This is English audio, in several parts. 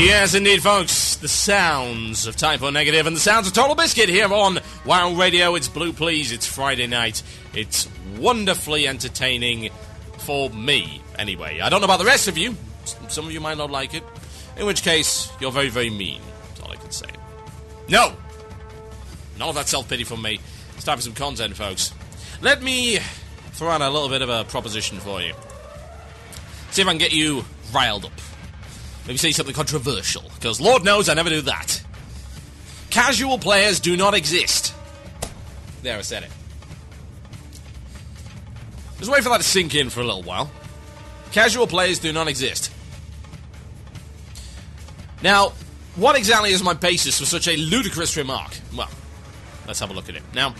Yes, indeed, folks. The sounds of Typo Negative and the sounds of Total Biscuit here on WoW Radio. It's Blue Please. It's Friday night. It's wonderfully entertaining for me, anyway. I don't know about the rest of you. Some of you might not like it. In which case, you're very, very mean. That's all I can say. No! None of that self-pity from me. It's time for some content, folks. Let me throw out a little bit of a proposition for you. See if I can get you riled up. Maybe say something controversial, because Lord knows I never do that. Casual players do not exist. There, I said it. Just wait for that to sink in for a little while. Casual players do not exist. Now, what exactly is my basis for such a ludicrous remark? Well, let's have a look at it. Now,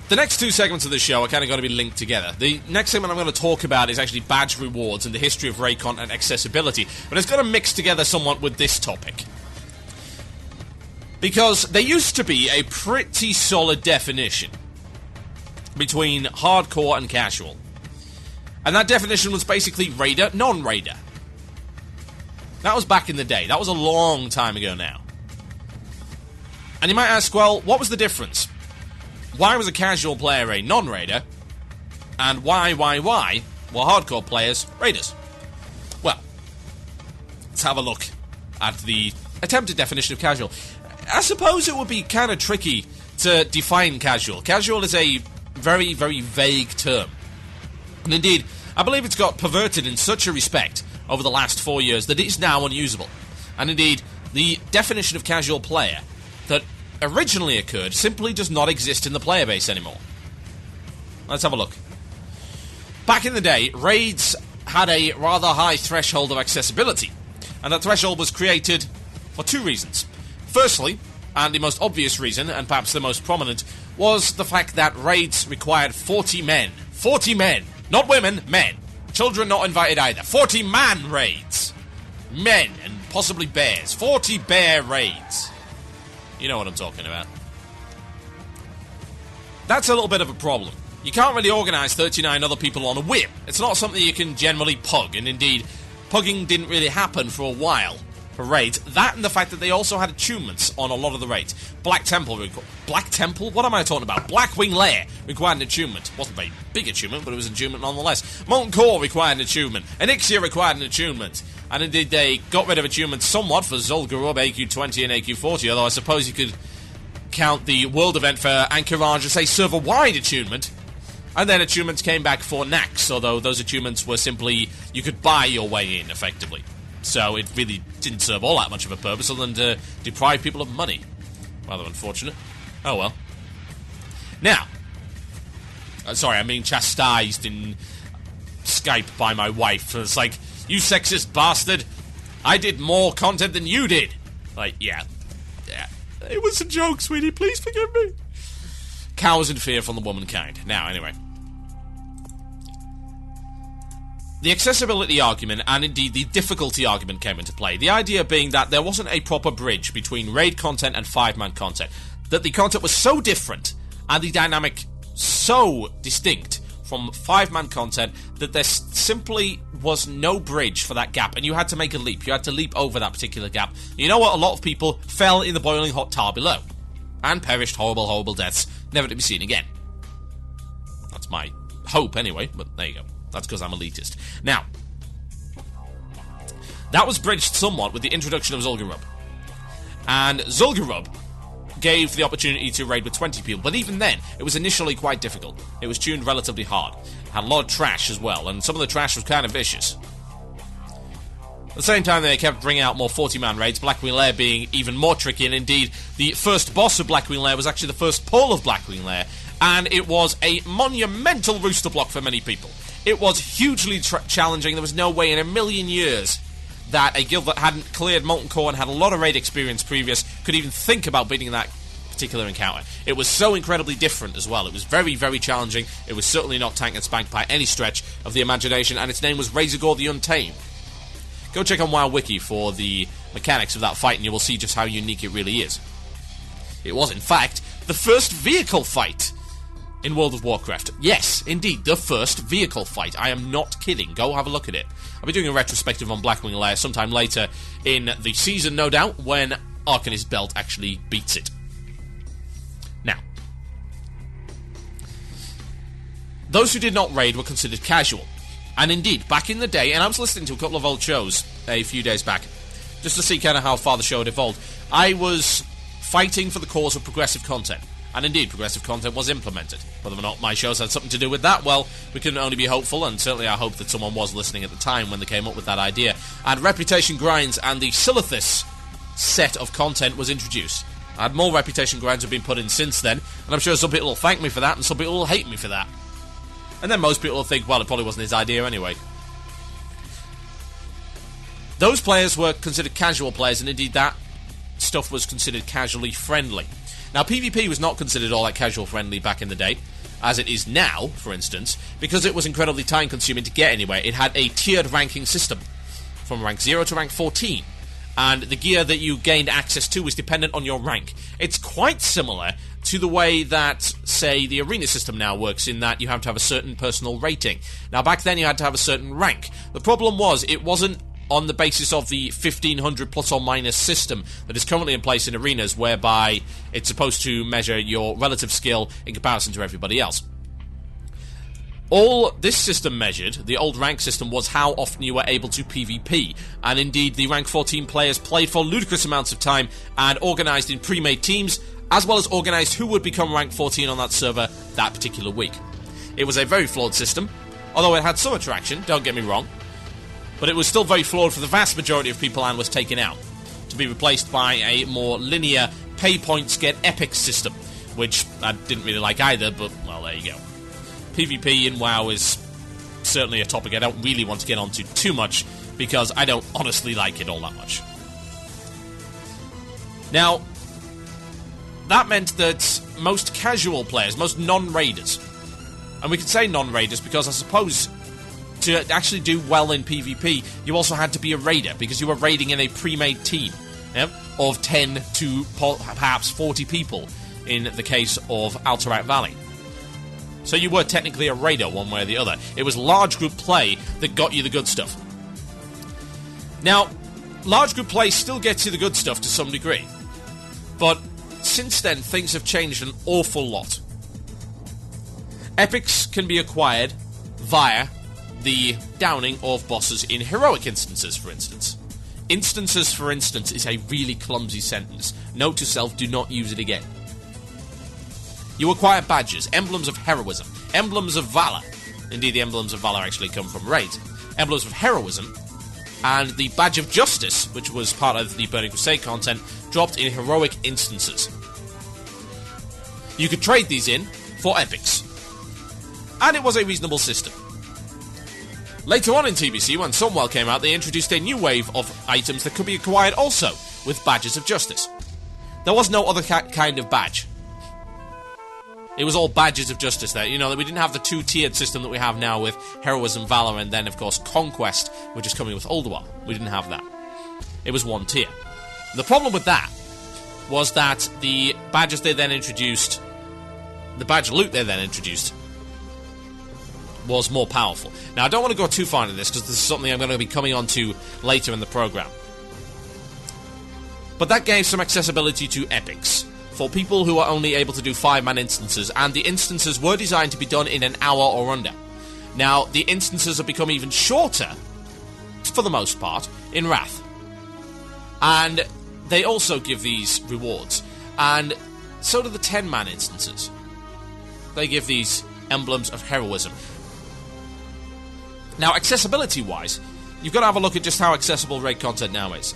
the next two segments of the show are kind of going to be linked together. The next segment I'm going to talk about is actually badge rewards and the history of raid content and accessibility, but it's going to mix together somewhat with this topic. Because there used to be a pretty solid definition between hardcore and casual. And that definition was basically raider, non-raider. That was back in the day. That was a long time ago now. And you might ask, well, what was the difference? Why was a casual player a non-raider? And why were hardcore players raiders? Well, let's have a look at the attempted definition of casual. I suppose it would be kind of tricky to define casual. Casual is a very, very vague term. And indeed, I believe it's got perverted in such a respect over the last 4 years that it is now unusable. And indeed, the definition of casual player that originally occurred simply does not exist in the player base anymore. Let's have a look. Back in the day, raids had a rather high threshold of accessibility, and that threshold was created for two reasons. Firstly, and the most obvious reason, and perhaps the most prominent, was the fact that raids required 40 men. 40 men! Not women, men. Children not invited either. 40-man raids. Men, and possibly bears. 40 bear raids. You know what I'm talking about. That's a little bit of a problem. You can't really organise 39 other people on a whim. It's not something you can generally pug, and indeed, pugging didn't really happen for a while for raids. That and the fact that they also had achievements on a lot of the raids. Black Temple? What am I talking about? Blackwing Lair required an achievement. It wasn't a very big achievement, but it was an achievement nonetheless. Molten Core required an achievement. Elixir required an achievement. And indeed, they got rid of achievements somewhat for Zul'Gurub, AQ20 and AQ40, although I suppose you could count the world event for Anchorage as a server-wide achievement. And then achievements came back for Nax, although those achievements were simply, you could buy your way in, effectively. So it really didn't serve all that much of a purpose other than to deprive people of money. Rather unfortunate. Oh well. Now, sorry, I'm being chastised in Skype by my wife. It's like, you sexist bastard, I did more content than you did. Like, yeah. It was a joke, sweetie, please forgive me. Cowards in fear from the womankind. Now, anyway. The accessibility argument, and indeed the difficulty argument, came into play. The idea being that there wasn't a proper bridge between raid content and 5-man content. That the content was so different, and the dynamic so distinct from 5-man content, that there simply was no bridge for that gap, and you had to make a leap. You had to leap over that particular gap. You know what? A lot of people fell in the boiling hot tar below, and perished horrible, horrible deaths, never to be seen again. That's my hope, anyway, but there you go. That's because I'm elitist. Now, that was bridged somewhat with the introduction of Zul'Gurub. And Zul'Gurub gave the opportunity to raid with 20 people, but even then, it was initially quite difficult. It was tuned relatively hard. It had a lot of trash as well, and some of the trash was kind of vicious. At the same time, they kept bringing out more 40-man raids, Blackwing Lair being even more tricky, and indeed, the first boss of Blackwing Lair was actually the first pull of Blackwing Lair, and it was a monumental rooster block for many people. It was hugely challenging. There was no way in a million years that a guild that hadn't cleared Molten Core and had a lot of raid experience previous could even think about beating that particular encounter. It was so incredibly different as well. It was very, very challenging. It was certainly not tank and spank by any stretch of the imagination, and its name was Razorgore the Untamed. Go check on WoW Wiki for the mechanics of that fight, and you will see just how unique it really is. It was, in fact, the first vehicle fight in World of Warcraft. Yes, indeed, the first vehicle fight. I am not kidding. Go have a look at it. I'll be doing a retrospective on Blackwing Lair sometime later in the season, no doubt, when Arcanist Belt actually beats it. Now, those who did not raid were considered casual. And indeed, back in the day, and I was listening to a couple of old shows a few days back, just to see kind of how far the show had evolved, I was fighting for the cause of progressive content. And indeed, progressive content was implemented. Whether or not my shows had something to do with that, well, we can only be hopeful, and certainly I hope that someone was listening at the time when they came up with that idea. And Reputation Grinds and the Silithus set of content was introduced. And more Reputation Grinds have been put in since then, and I'm sure some people will thank me for that, and some people will hate me for that. And then most people will think, well, it probably wasn't his idea anyway. Those players were considered casual players, and indeed that stuff was considered casually friendly. Now, PvP was not considered all that casual-friendly back in the day, as it is now, for instance, because it was incredibly time-consuming to get anywhere. It had a tiered ranking system, from rank 0 to rank 14, and the gear that you gained access to was dependent on your rank. It's quite similar to the way that, say, the arena system now works, in that you have to have a certain personal rating. Now, back then you had to have a certain rank. The problem was, it wasn't on the basis of the 1500 plus or minus system that is currently in place in arenas, whereby it's supposed to measure your relative skill in comparison to everybody else. All this system measured, the old rank system, was how often you were able to PvP, and indeed the rank 14 players played for ludicrous amounts of time and organised in pre-made teams, as well as organised who would become rank 14 on that server that particular week. It was a very flawed system, although it had some attraction, don't get me wrong, but it was still very flawed for the vast majority of people and was taken out, to be replaced by a more linear pay points get epics system, which I didn't really like either, but, well, there you go. PvP in WoW is certainly a topic I don't really want to get onto too much, because I don't honestly like it all that much. Now, that meant that most casual players, most non-raiders, and we can say non-raiders because I suppose to actually do well in PvP, you also had to be a raider, because you were raiding in a pre-made team, of 10 to perhaps 40 people in the case of Alterac Valley. So you were technically a raider one way or the other. It was large group play that got you the good stuff. Now, large group play still gets you the good stuff to some degree, but since then things have changed an awful lot. Epics can be acquired via the downing of bosses in heroic instances, for instance. Instances, for instance, is a really clumsy sentence. Note to self, do not use it again. You acquire badges, emblems of heroism, emblems of valor. Indeed, the emblems of valor actually come from raids. Emblems of heroism, and the badge of justice, which was part of the Burning Crusade content, dropped in heroic instances. You could trade these in for epics, and it was a reasonable system. Later on in TBC, when Sunwell came out, they introduced a new wave of items that could be acquired also with badges of justice. There was no other kind of badge. It was all badges of justice there. You know, we didn't have the two-tiered system that we have now with heroism, valor, and then, of course, conquest, which is coming with Ulduar. We didn't have that. It was one tier. The problem with that was that the badges they then introduced, the badge loot they then introduced, was more powerful. Now, I don't want to go too far into this, because this is something I'm going to be coming on to later in the program. But that gave some accessibility to epics for people who are only able to do 5-man instances, and the instances were designed to be done in an hour or under. Now, the instances have become even shorter, for the most part, in Wrath. And they also give these rewards. And so do the 10-man instances. They give these emblems of heroism. Now, accessibility-wise, you've got to have a look at just how accessible raid content now is.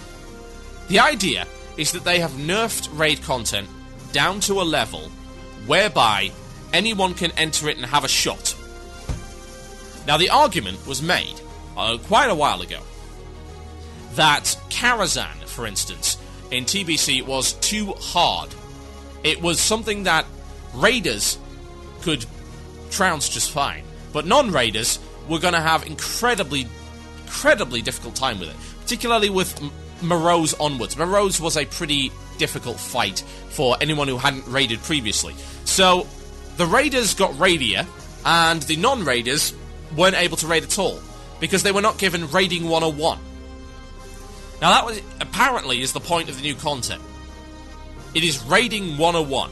The idea is that they have nerfed raid content down to a level whereby anyone can enter it and have a shot. Now, the argument was made quite a while ago that Karazhan, for instance, in TBC was too hard. It was something that raiders could trounce just fine, but non-raiders were going to have incredibly difficult time with it, particularly with Morose onwards. Morose was a pretty difficult fight for anyone who hadn't raided previously. So the raiders got raidier, and the non-raiders weren't able to raid at all, because they were not given Raiding 101. Now that was, apparently, is the point of the new content. It is Raiding 101.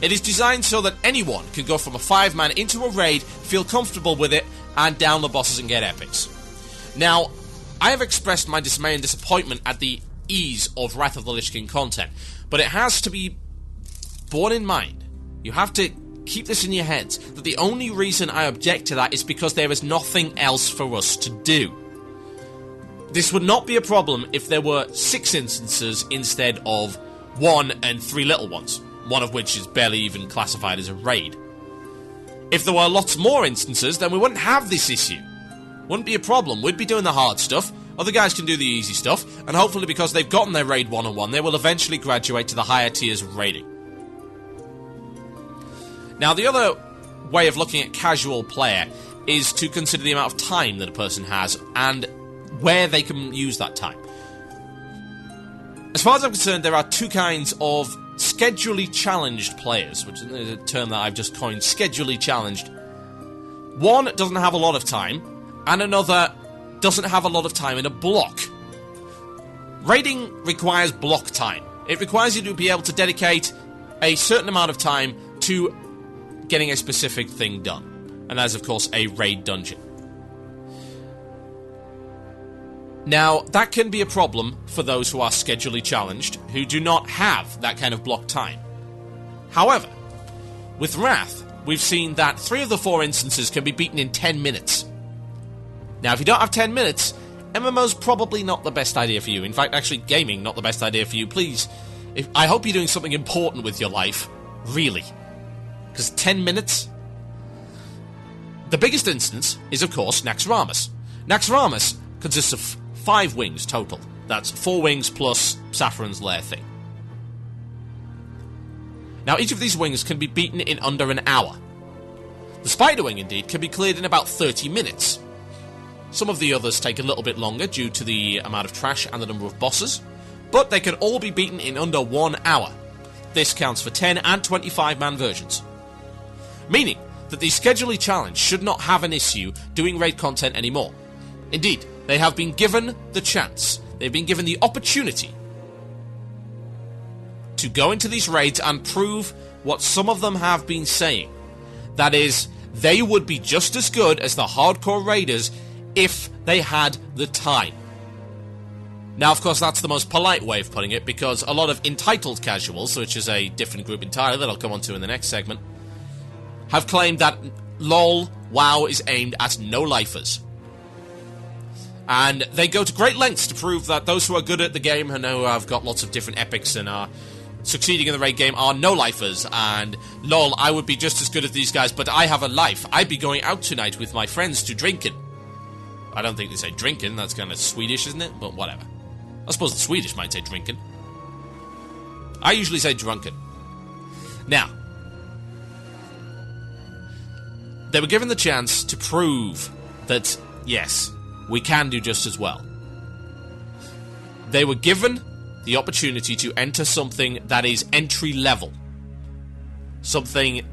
It is designed so that anyone can go from a 5-man into a raid, feel comfortable with it, and down the bosses and get epics. Now, I have expressed my dismay and disappointment at the ease of Wrath of the Lich King content, but it has to be borne in mind. You have to keep this in your heads, that the only reason I object to that is because there is nothing else for us to do. This would not be a problem if there were 6 instances instead of 1 and 3 little ones, one of which is barely even classified as a raid. If there were lots more instances, then we wouldn't have this issue. Wouldn't be a problem. We'd be doing the hard stuff, other guys can do the easy stuff, and hopefully because they've gotten their raid 101, they will eventually graduate to the higher tiers of raiding. Now, the other way of looking at casual player is to consider the amount of time that a person has and where they can use that time. As far as I'm concerned, there are 2 kinds of schedulely challenged players, which is a term that I've just coined, schedulely challenged. One doesn't have a lot of time, and another doesn't have a lot of time in a block. Raiding requires block time. It requires you to be able to dedicate a certain amount of time to getting a specific thing done. And that is, of course, a raid dungeon. Now, that can be a problem for those who are schedulally challenged, who do not have that kind of block time. However, with Wrath, we've seen that 3 of the 4 instances can be beaten in 10 minutes. Now, if you don't have 10 minutes, MMO's probably not the best idea for you. In fact, actually, gaming, not the best idea for you. Please, I hope you're doing something important with your life. Really. Because 10 minutes? The biggest instance is, of course, Naxxramas. Naxxramas consists of 5 wings total. That's 4 wings plus Saffron's lair thing. Now, each of these wings can be beaten in under an hour. The Spider Wing, indeed, can be cleared in about 30 minutes. Some of the others take a little bit longer due to the amount of trash and the number of bosses, but they can all be beaten in under 1 hour. This counts for 10 and 25-man versions. Meaning that the schedulely challenged should not have an issue doing raid content anymore. Indeed, they have been given the chance, they've been given the opportunity to go into these raids and prove what some of them have been saying. That is, they would be just as good as the hardcore raiders if they had the time. Now, of course, that's the most polite way of putting it, because a lot of entitled casuals, which is a different group entirely that I'll come on to in the next segment, have claimed that LOL, WoW is aimed at no-lifers. And they go to great lengths to prove that those who are good at the game and who have got lots of different epics and are succeeding in the raid game are no-lifers, and lol, I would be just as good as these guys, but I have a life. I'd be going out tonight with my friends to drinking. I don't think they say drinking, that's kind of Swedish, isn't it? But whatever. I suppose the Swedish might say drinking. I usually say drunken. Now, they were given the chance to prove that, yes, we can do just as well. They were given the opportunity to enter something that is entry level. Something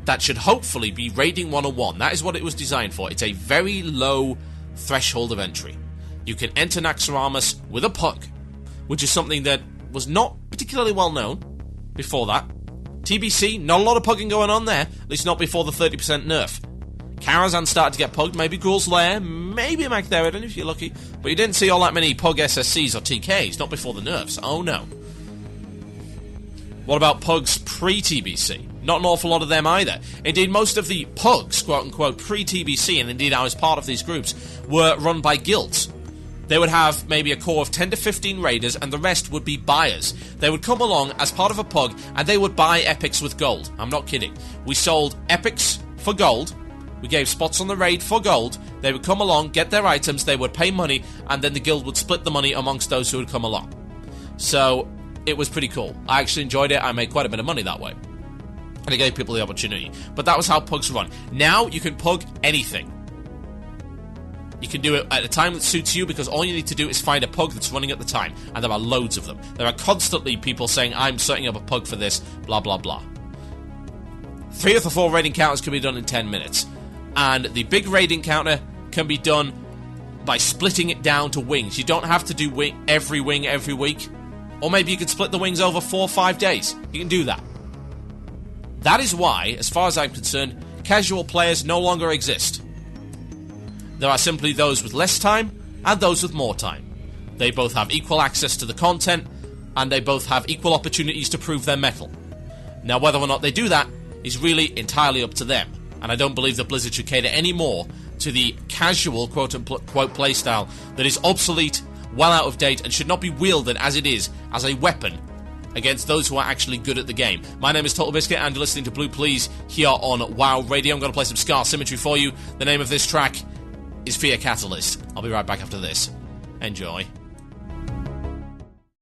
that should hopefully be Raiding 101. That is what it was designed for. It's a very low threshold of entry. You can enter Naxxramas with a pug, which is something that was not particularly well known before that. TBC, not a lot of pugging going on there, at least not before the 30% nerf. Karazhan started to get pugged, maybe Gruul's Lair, maybe Magtheridon if you're lucky, but you didn't see all that many pug SSCs or TKs, not before the nerfs, oh no. What about pugs pre-TBC? Not an awful lot of them either. Indeed, most of the pugs, quote-unquote, pre-TBC, and indeed I was part of these groups, were run by guilds. They would have maybe a core of 10 to 15 raiders, and the rest would be buyers. They would come along as part of a pug, and they would buy epics with gold. I'm not kidding. We sold epics for gold. We gave spots on the raid for gold. They would come along, get their items, they would pay money, and then the guild would split the money amongst those who would come along. So, it was pretty cool. I actually enjoyed it. I made quite a bit of money that way. And it gave people the opportunity. But that was how pugs run. Now, you can pug anything. You can do it at a time that suits you, because all you need to do is find a pug that's running at the time. And there are loads of them. There are constantly people saying, I'm setting up a pug for this, blah, blah, blah. 3 of the 4 raid encounters can be done in 10 minutes. And the big raid encounter can be done by splitting it down to wings. You don't have to do every wing every week. Or maybe you could split the wings over 4 or 5 days. You can do that. That is why, as far as I'm concerned, casual players no longer exist. There are simply those with less time and those with more time. They both have equal access to the content, and they both have equal opportunities to prove their mettle. Now, whether or not they do that is really entirely up to them, and I don't believe that Blizzard should cater any more to the casual quote-unquote playstyle that is obsolete, well out of date, and should not be wielded as it is, as a weapon, against those who are actually good at the game. My name is Total Biscuit, and you're listening to Blue Please here on WoW Radio. I'm going to play some Scar Symmetry for you. The name of this track is Fear Catalyst. I'll be right back after this. Enjoy.